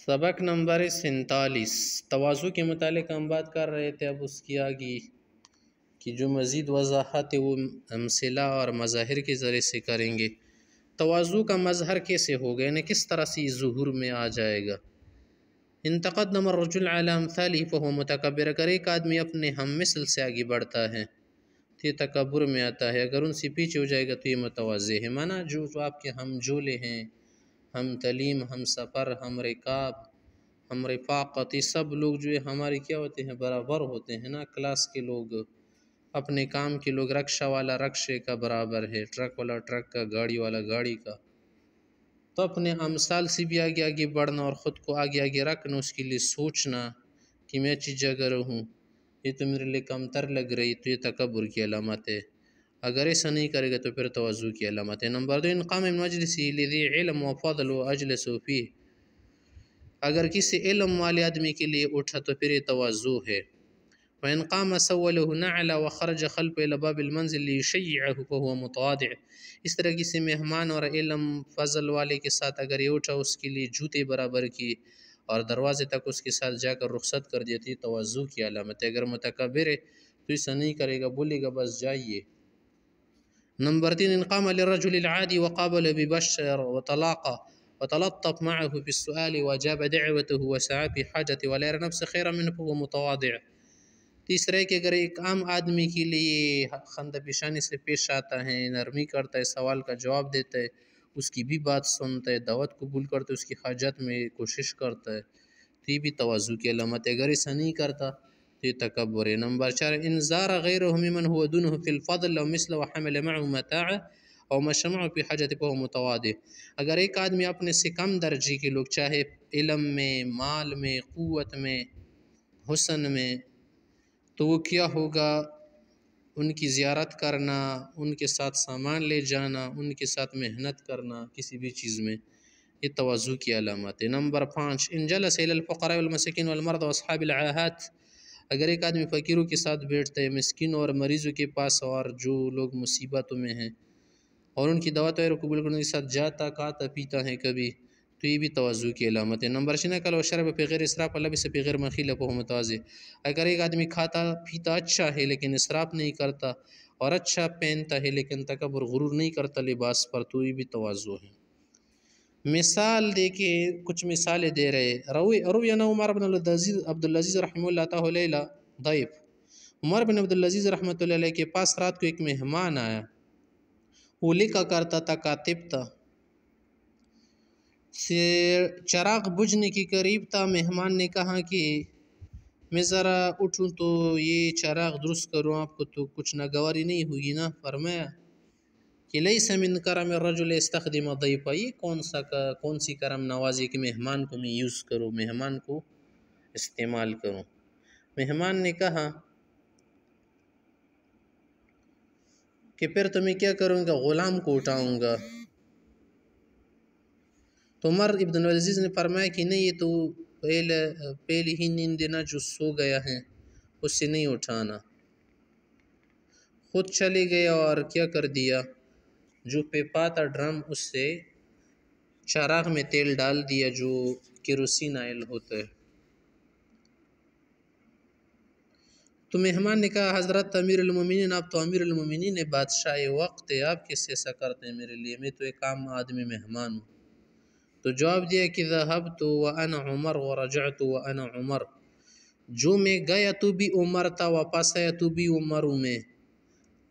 سبق نمبر 47 تواضع کے متعلق ہم بات کر رہے تھے۔ اب اس کی آگے کی جو مزید وضاحت ہے وہ امثلہ اور مظاہر کے ذریعے سے کریں گے۔ تواضع کا مظہر کیسے ہوگا، یعنی کس طرح سے ظہور میں آ جائے گا۔ ان تقدم الرجل علی امثاله فهو متکبر، اگر ایک آدمی اپنے ہم مثل سے آگے بڑھتا ہے تو یہ تکبر میں آتا ہے، اگر ان سے پیچھے ہو جائے گا تو یہ متواضع ہے۔ مانا جو آپ کے ہم جولے ہیں، ہم تعلیم، ہم سفر، ہم رکاب، ہم رفاقت، یہ سب لوگ جو ہے ہمارے کیا ہوتے ہیں، برابر ہوتے ہیں نا۔ کلاس کے لوگ، اپنے کام کے لوگ، رکشہ والا رکشے کا برابر ہے، ٹرک والا ٹرک کا، گاڑی والا گاڑی کا۔ تو اپنے امثال سے بھی آگے آگے بڑھنا اور خود کو آگے آگے رکھنا، اس کے لیے سوچنا کہ میں اچھی جگہ رہوں، یہ تو میرے لیے کمتر لگ رہی، تو یہ تکبر کی علامت ہے۔ اگر ایسا نہیں کرے گا تو پھر تواضع کی علامت ہے۔ نمبر 2، ان قام من مجلسی لذی علم وفضل واجلس فیہ، اگر کسی علم والے آدمی کے لیے اٹھا تو پھر یہ تواضع ہے۔ وَإِنْ قَامَ سَوَّلَهُ نَعْلَ وَخَرَجَ خَلْفَ إِلَى بَابِ الْمَنْزِلِ لِيُشَيِّعَهُ فَهُوَ مُتَوَاضِعٌ، اس طرح کسی مہمان اور علم فضل والے کے ساتھ اگر یہ اٹھا، اس کے لیے جوتے برابر کی اور دروازے تک اس کے ساتھ جا کر رخصت کر دیا، تو یہ تواضع کی علامت ہے۔ اگر متکبر ہے تو ایسا نہیں کرے گا، بولے گا بس جائیے۔ نمبر 3، ان قام للرجل العادي وقابل ببشر وتلاقى وتلطف معه في السؤال وجاب دعوته وسعى في حاجته ولا يرى نفسه خيرا منه فهو متواضع۔ تیسرا ہے کہ اگر ایک عام آدمی کے لیے خندہ پیشانی سے پیش آتا ہے، نرمی کرتا ہے، سوال کا جواب دیتا ہے، اس کی بھی بات سنتا ہے، دعوت قبول کرتا ہے، اس کی حاجت میں کوشش کرتا ہے، تو یہ بھی تواضع کی علامت ہے۔ اگر ایسا نہیں کرتا تو یہ تکبر ہے۔ نمبر 4، ان زار غیرہ ممن هو دونه في الفضل او مثل وحمل معه متاع او مشى معه في حاجته فهو متواضع، اگر ایک آدمی اپنے سے کم درجے کے لوگ، چاہے علم میں، مال میں، قوت میں، حسن میں، تو وہ کیا ہوگا، ان کی زیارت کرنا، ان کے ساتھ سامان لے جانا، ان کے ساتھ محنت کرنا کسی بھی چیز میں، یہ تواضع کی علامت ہے۔ نمبر 5، ان جلس الى الفقراء والمساکین والمرضى واصحاب العاهات، اگر ایک آدمی فقیروں کے ساتھ بیٹھتا ہے، مسکینوں اور مریضوں کے پاس، اور جو لوگ مصیبتوں میں ہیں، اور ان کی دعوت وغیرہ قبول کرنے کے ساتھ جاتا کھاتا پیتا ہے کبھی، تو یہ بھی تواضع کی علامت ہے۔ نمبر 6، نقل و شرب بغیر اسراف ولبس بغیر مخیلہ فهو متواضع، اگر ایک آدمی کھاتا پیتا اچھا ہے لیکن اسراف نہیں کرتا، اور اچھا پہنتا ہے لیکن تکبر غرور نہیں کرتا لباس پر، تو یہ بھی تواضع ہے۔ مثال دے کے کچھ مثالیں دے رہے۔ روینا عمر بن عبدالعزیز رحمہ اللہ تعالی ضعیف، عمر بن عبدالعزیز رحمۃ اللہ علیہ کے پاس رات کو ایک مہمان آیا، وہ لکھا کرتا تھا، کاتب تھا، چراغ بجھنے کے قریب تھا۔ مہمان نے کہا کہ میں ذرا اٹھوں تو یہ چراغ درست کروں، آپ کو تو کچھ ناگواری نہیں ہوگی نا؟ فرمایا کہ لیس من کرم الرجل استخدم ضیفہ، یہ کون سی کرم نوازی کہ مہمان کو میں یوز کروں، مہمان کو استعمال کروں۔ مہمان نے کہا کہ پھر تو میں کیا کروں گا، غلام کو اٹھاؤں گا۔ تو عمر ابن العزیز نے فرمایا کہ نہیں، یہ تو پہلے ہی نیند دینا، جو سو گیا ہے اس سے نہیں اٹھانا۔ خود چلے گئے اور کیا کر دیا، جو پیپا تھا ڈرم، اس سے چراغ میں تیل ڈال دیا جو کیروسین آئل ہوتا ہے۔ تو مہمان نے کہا، حضرت امیر المومنین، آپ تو امیر المومنین ہے، بادشاہ وقت ہے، آپ کیسے ایسا کرتے ہیں میرے لیے، میں تو ایک عام آدمی مہمان ہوں۔ تو جواب دیا کہ ذهبت وانا عمر ورجعت وانا عمر، جو میں گیا تو بھی عمر تھا، واپس آیا تو بھی عمر ہوں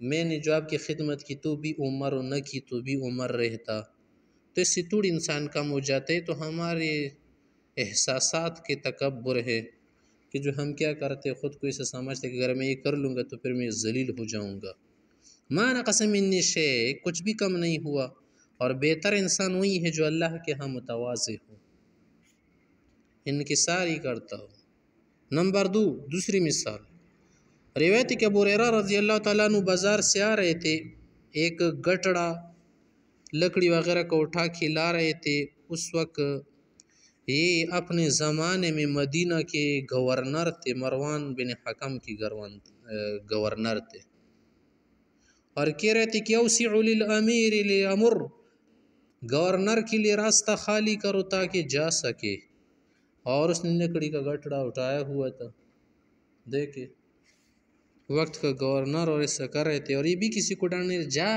میں نے جو آپ کی خدمت کی تو بھی عمر، نہ کی تو بھی عمر رہتا۔ تو اس سے تھوڑی انسان کم ہو جاتے، تو ہمارے احساسات کے تکبر ہے کہ جو ہم کیا کرتے، خود کو اسے سمجھتے کہ اگر میں یہ کر لوں گا تو پھر میں ذلیل ہو جاؤں گا۔ ما نقص منی شیء، کچھ بھی کم نہیں ہوا، اور بہتر انسان وہی ہے جو اللہ کے ہاں متواضع ہو، انکساری کرتا ہو۔ نمبر 2، دوسری مثال، روایت کہ ابو ہریرہ رضی اللہ تعالیٰ عنہ بازار سے آ رہے تھے، ایک گٹڑا لکڑی وغیرہ کو اٹھا کے لا رہے تھے۔ اس وقت یہ اپنے زمانے میں مدینہ کے گورنر تھے، مروان بن حکم کی گورنر تھے، اور کہہ رہے تھے کہ اوسع للامیر لیمر، گورنر کے لیے راستہ خالی کرو تاکہ جا سکے۔ اور اس نے لکڑی کا گٹڑا اٹھایا ہوا تھا. دیکھے وقت کا گورنر اور اس سے کر رہے تھے، اور یہ بھی کسی کو ڈانٹنے جا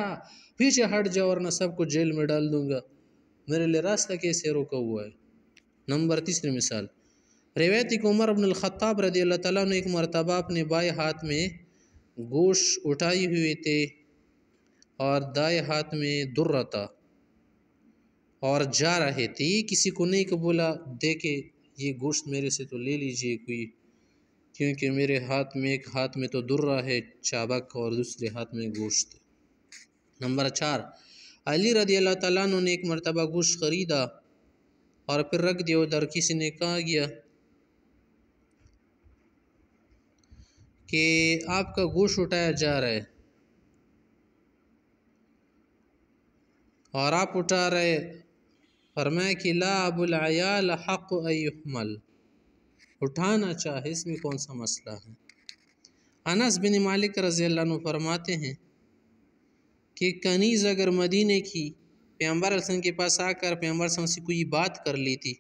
پیچھے ہٹ جاؤ ورنہ سب کو جیل میں ڈال دوں گا، میرے لیے راستہ کیسے روکا ہوا ہے. نمبر تیسری مثال، روایت کہ عمر بن الخطاب رضی اللہ تعالیٰ نے ایک مرتبہ اپنے بائیں ہاتھ میں گوشت اٹھائی ہوئے تھے اور دائیں ہاتھ میں درہ تھا اور جا رہے تھے. کسی کو نہیں کہ بولا دیکھے یہ گوشت میرے سے تو لے لیجئے کوئی، کیونکہ میرے ہاتھ میں ایک ہاتھ میں تو درہ ہے چابک اور دوسرے ہاتھ میں گوشت ہے. نمبر 4، علی رضی اللہ تعالیٰ عنہ نے ایک مرتبہ گوشت خریدا اور پھر رکھ دیا ادھر. کسی نے کہا گیا کہ آپ کا گوشت اٹھایا جا رہا ہے اور آپ اٹھا رہے، فرمایا کہ لا ابو العیال حق ان یحمل، اٹھانا چاہے اس میں کون سا مسئلہ ہے. انس بن مالک رضی اللہ عنہ فرماتے ہیں کہ کنیز اگر مدینے کی پیغمبر علیہ السلام کے پاس آ کر پیغمبر علیہ السلام سے کوئی بات کر لیتی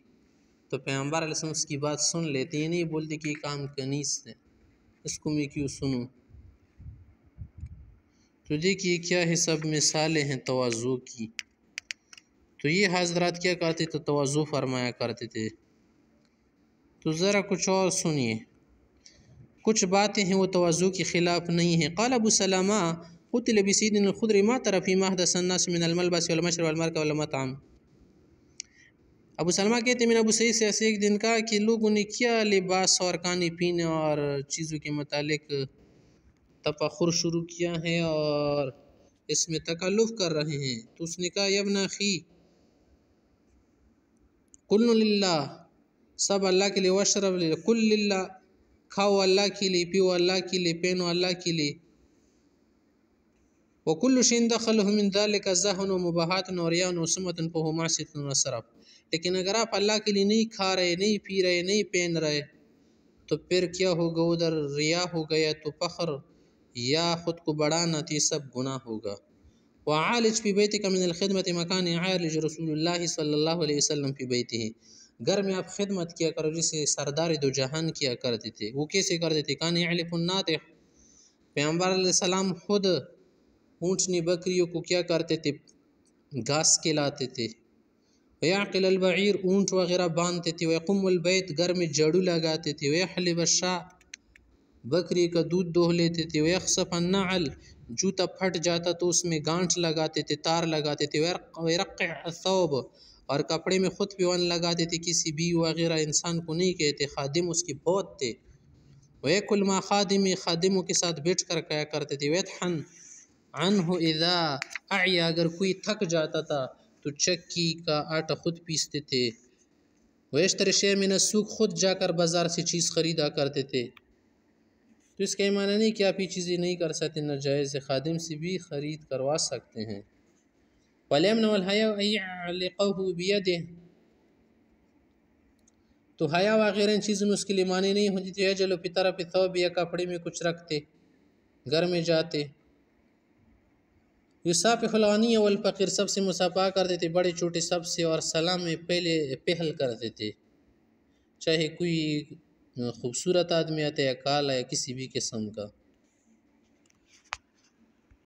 تو پیغمبر علیہ السلام اس کی بات سن لیتے، یہ نہیں بولتے کہ یہ کام کنیز ہے اس کو میں کیوں سنوں. تو دیکھیے کیا ہے، سب مثالیں ہیں تواضع کی. تو یہ حضرات کیا کرتے تو تواضع فرمایا کرتے تھے. تو ذرا کچھ اور سنیے، کچھ باتیں ہیں وہ تواضع کے خلاف نہیں ہیں. قال ابو سلمہ قتل بسید الخدری ما ترى فيما احدث الناس من الملبس والمشرب والمركب والمطعم. ابو سلمہ کہتے ہیں میں نے ابو سعید سے ایسے ایک دن کہا کہ لوگوں نے کیا لباس اور کھانے پینے اور چیزوں کے متعلق تفخر شروع کیا ہے اور اس میں تکلف کر رہے ہیں. تو اس نے کہا یا ابن اخی کل للہ، سب اللہ کے لیے، واشرب للہ، کل للہ، کھاؤ اللہ کے لیے، پیو اللہ کے لیے، پہنو اللہ کے لیے. وَكُلُّ شَيْءٍ دَخَلَهُ مِنْ ذَلِكَ زَهْنٌ وَمُبَاحَةٌ وَرِيَاءٌ وَسُمَّةٌ فَهُوَ مَعْصِيَةٌ وَسَرَفٌ. لیکن اگر آپ اللہ کے لیے نہیں کھا رہے، نہیں پی رہے، نہیں پہن رہے تو پھر کیا ہوگا، ادھر ریا ہو گیا تو فخر یا خود کو بڑھانا، تو یہ سب گناہ ہوگا. وعالج فی بیتک من الخدمت مکان عالج رسول اللہ صلی اللہ علیہ وسلم فی بیتہ، گھر میں آپ خدمت کیا کرو جسے سردار دو جہان کیا کرتے تھے. وہ کیسے کرتے تھے؟ کان یعلف الناطح، پیغمبر علیہ السلام خود اونٹنی بکریوں کو کیا کرتے تھے، گھاس کھلاتے تھے. ویعقل البعیر، اونٹ وغیرہ باندھتے تھے. ویقم البیت، گھر میں جھاڑو لگاتے تھے. ویحلب الشاء، بکری کا دودھ دوہ لیتے تھے. ویخصف النعل، جوتا پھٹ جاتا تو اس میں گانٹھ لگاتے تھے، تار لگاتے تھے. ویرقع الثوب، اور کپڑے میں خود پیون لگاتے تھے. کسی بیوی وغیرہ انسان کو نہیں کہتے، خادم اس کے بہت تھے. ویکل ما خادم، خادموں کے ساتھ بیٹھ کر کیا کرتے تھے. ویطحن عنہ اذا اعیا، اگر کوئی تھک جاتا تھا تو چکی کا آٹا خود پیستے تھے. ویشتری شیء من السوق، خود جا کر بازار سے چیز خریدا کرتے تھے. تو اس کا یہ معنی نہیں کہ آپ یہ چیزیں نہیں کر سکتے، ناجائز، خادم سے بھی خرید کروا سکتے ہیں. وَلْيَمْنَعُ الْحَيَاءَ أَن يَعْلِقَهُ بِيَدِهِ، تو حیا وغیرہ ان چیزوں میں اس کے لیے معنی نہیں ہوتی تھی. یجعل فی طرف الثوب، یا کپڑے میں کچھ رکھتے، گھر میں جاتے. یصافح الغنی والفقیر، سب سے مصافحہ کرتے تھے، بڑے چھوٹے سب سے، اور سلام میں پہلے پہل کرتے تھے، چاہے کوئی خوبصورت آدمی آتا ہے یا کالا ہے کسی بھی قسم کا.